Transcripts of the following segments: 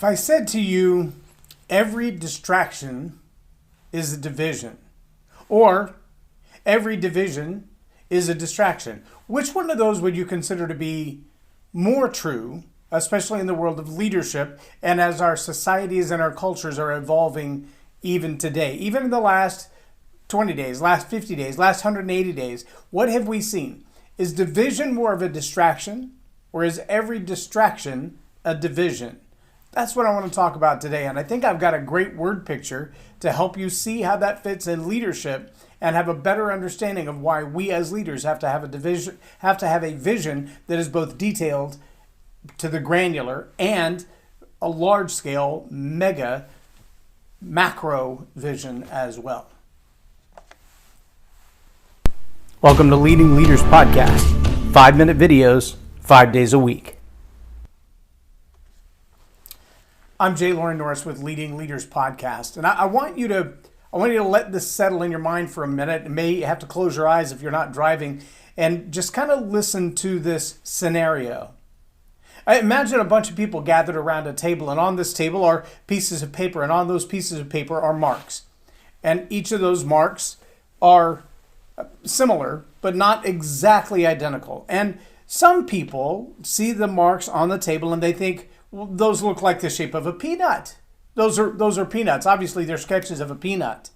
If I said to you, every distraction is a division, or every division is a distraction, which one of those would you consider to be more true, especially in the world of leadership and as our societies and our cultures are evolving even today? Even in the last 20 days, last 50 days, last 180 days, what have we seen? Is division more of a distraction, or is every distraction a division? That's what I want to talk about today, and I think I've got a great word picture to help you see how that fits in leadership and have a better understanding of why we as leaders have to have a vision that is both detailed to the granular and a large scale macro vision as well. Welcome to Leading Leaders Podcast, 5-minute videos, 5 days a week. I'm Loren Norris with Leading Leaders Podcast, and I want you to let this settle in your mind for a minute. You may have to close your eyes if you're not driving and just kind of listen to this scenario. I imagine a bunch of people gathered around a table, and on this table are pieces of paper, and on those pieces of paper are marks. And each of those marks are similar, but not exactly identical. And some people see the marks on the table and they think, well, those look like the shape of a peanut. Those are peanuts. Obviously, they're sketches of a peanut.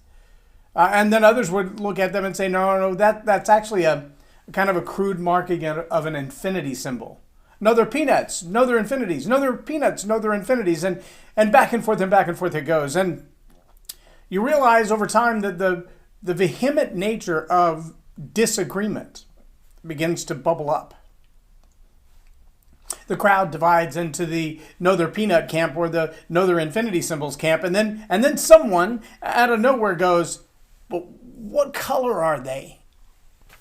And then others would look at them and say, no, that's actually a kind of a crude marking of an infinity symbol. No, they're peanuts. No, they're infinities. No, they're peanuts. No, they're infinities. And back and forth it goes. And you realize over time that the vehement nature of disagreement begins to bubble up. The crowd divides into the no, they're peanut camp or the no, they're infinity symbols camp. And then someone out of nowhere goes, but what color are they?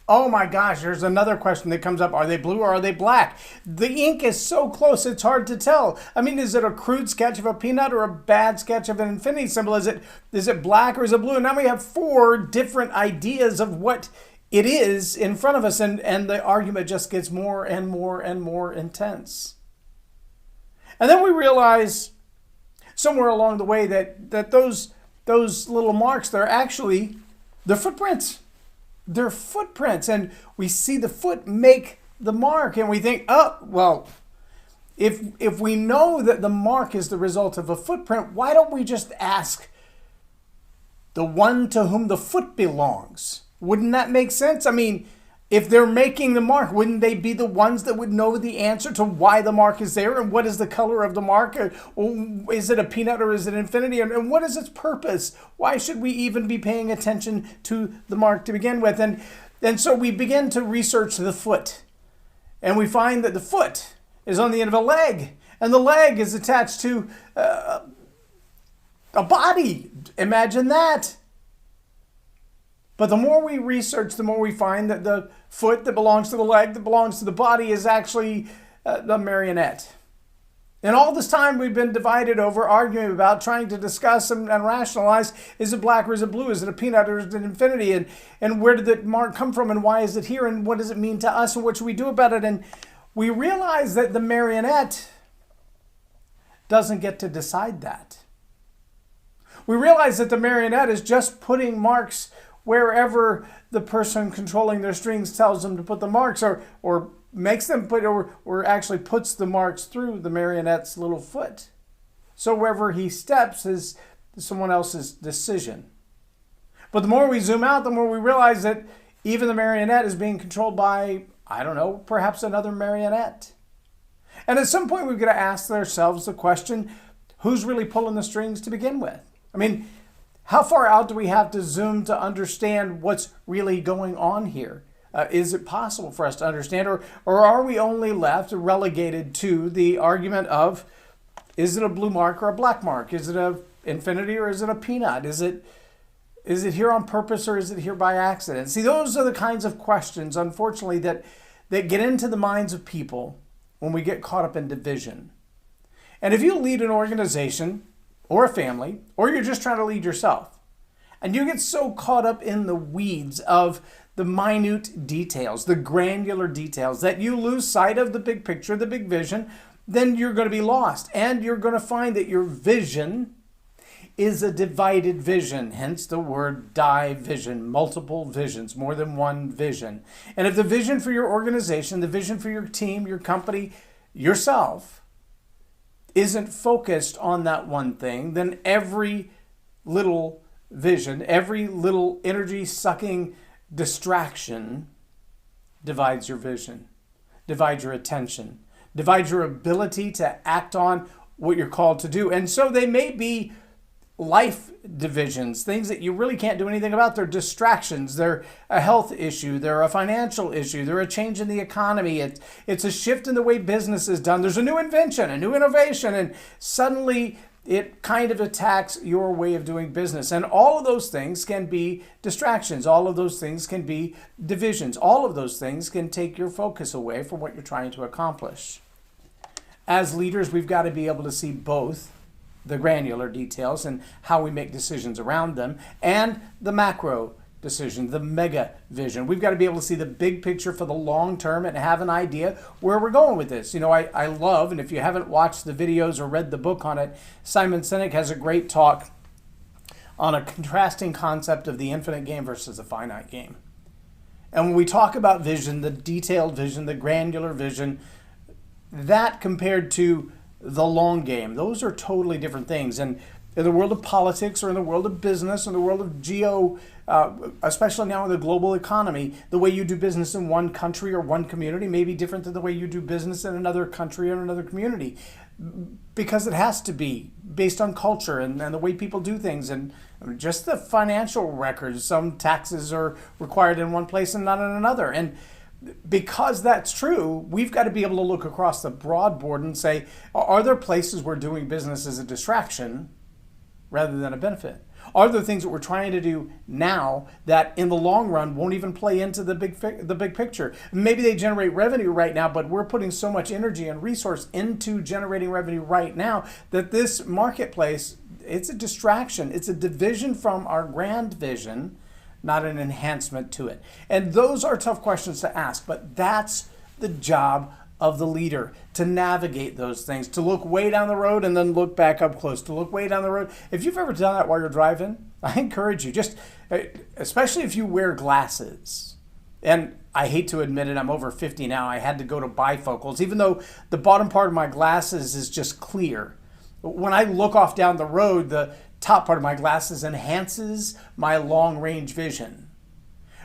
Oh my gosh, there's another question that comes up. Are they blue or are they black? The ink is so close, it's hard to tell. I mean, is it a crude sketch of a peanut or a bad sketch of an infinity symbol? Is it black or is it blue? And now we have 4 different ideas of what it is in front of us, and the argument just gets more and more and more intense. And then we realize somewhere along the way that those little marks, they're footprints. They're footprints, and we see the foot make the mark, and we think, oh, well, if we know that the mark is the result of a footprint, why don't we just ask the one to whom the foot belongs? Wouldn't that make sense? I mean, if they're making the mark, wouldn't they be the ones that would know the answer to why the mark is there and what is the color of the mark? Or is it a peanut or is it infinity? And what is its purpose? Why should we even be paying attention to the mark to begin with? And so we begin to research the foot. And we find that the foot is on the end of a leg. And the leg is attached to a body. Imagine that. But the more we research, the more we find that the foot that belongs to the leg, that belongs to the body, is actually the marionette. And all this time we've been divided over, arguing about, trying to discuss and rationalize, is it black or is it blue? Is it a peanut or is it infinity? And where did the mark come from and why is it here? And what does it mean to us and what should we do about it? And we realize that the marionette doesn't get to decide that. We realize that the marionette is just putting marks wherever the person controlling their strings tells them to put the marks, or makes them put, or actually puts the marks through the marionette's little foot. So wherever he steps is someone else's decision. But the more we zoom out, the more we realize that even the marionette is being controlled by, I don't know, perhaps another marionette. And at some point we've got to ask ourselves the question, who's really pulling the strings to begin with? I mean, how far out do we have to zoom to understand what's really going on here? Is it possible for us to understand, or are we only left relegated to the argument of, is it a blue mark or a black mark? Is it a infinity or is it a peanut? Is it here on purpose or is it here by accident? See, those are the kinds of questions, unfortunately, that get into the minds of people when we get caught up in division. And if you lead an organization or a family, or you're just trying to lead yourself, and you get so caught up in the weeds of the minute details, the granular details, that you lose sight of the big picture, the big vision, then you're going to be lost. And you're going to find that your vision is a divided vision, hence the word division, multiple visions, more than one vision. And if the vision for your organization, the vision for your team, your company, yourself, isn't focused on that one thing, then every little vision, every little energy-sucking distraction divides your vision, divides your attention, divides your ability to act on what you're called to do. And so they may be life divisions, things that you really can't do anything about. They're distractions. They're a health issue. They're a financial issue. They're a change in the economy. It's a shift in the way business is done. There's a new invention, a new innovation, and suddenly it kind of attacks your way of doing business. And all of those things can be distractions. All of those things can be divisions. All of those things can take your focus away from what you're trying to accomplish. As leaders, we've got to be able to see both the granular details and how we make decisions around them, and the macro decision, the mega vision. We've got to be able to see the big picture for the long term and have an idea where we're going with this. You know, I love, and if you haven't watched the videos or read the book on it, Simon Sinek has a great talk on a contrasting concept of the infinite game versus the finite game. And when we talk about vision, the detailed vision, the granular vision, that compared to the long game, those are totally different things. And in the world of politics, or in the world of business, in the world of especially now in the global economy, the way you do business in one country or one community may be different than the way you do business in another country or another community, because it has to be based on culture and the way people do things, and just the financial records. Some taxes are required in one place and not in another. And because that's true, we've got to be able to look across the broad board and say, are there places where doing business is a distraction rather than a benefit? Are there things that we're trying to do now that in the long run won't even play into the big picture? Maybe they generate revenue right now, but we're putting so much energy and resource into generating revenue right now that this marketplace, it's a distraction. It's a division from our grand vision, not an enhancement to it. And those are tough questions to ask, but that's the job of the leader, to navigate those things, to look way down the road and then look back up close, to look way down the road. If you've ever done that while you're driving, I encourage you, just especially if you wear glasses. And I hate to admit it, I'm over 50 now. I had to go to bifocals, even though the bottom part of my glasses is just clear. When I look off down the road, the top part of my glasses enhances my long-range vision.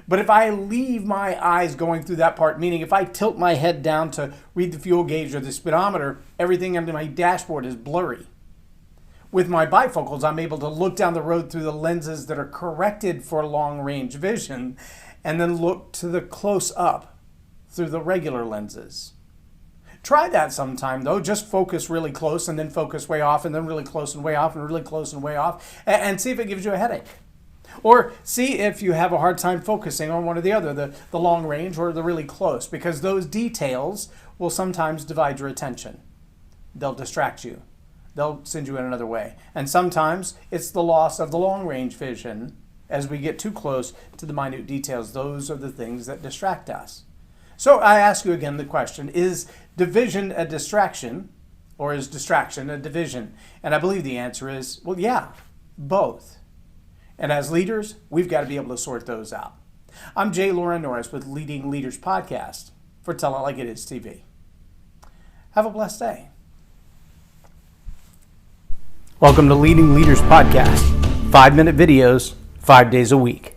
But if I leave my eyes going through that part, meaning if I tilt my head down to read the fuel gauge or the speedometer, everything under my dashboard is blurry. With my bifocals, I'm able to look down the road through the lenses that are corrected for long-range vision, and then look to the close-up through the regular lenses. Try that sometime, though. Just focus really close and then focus way off, and then really close and way off and really close and way off, and see if it gives you a headache. Or see if you have a hard time focusing on one or the other, the long range or the really close, because those details will sometimes divide your attention. They'll distract you. They'll send you in another way. And sometimes it's the loss of the long range vision as we get too close to the minute details. Those are the things that distract us. So I ask you again the question, is division a distraction, or is distraction a division? And I believe the answer is, well, yeah, both. And as leaders, we've got to be able to sort those out. I'm Loren Norris with Leading Leaders Podcast for Tell It Like It Is TV. Have a blessed day. Welcome to Leading Leaders Podcast. 5-minute videos, 5 days a week.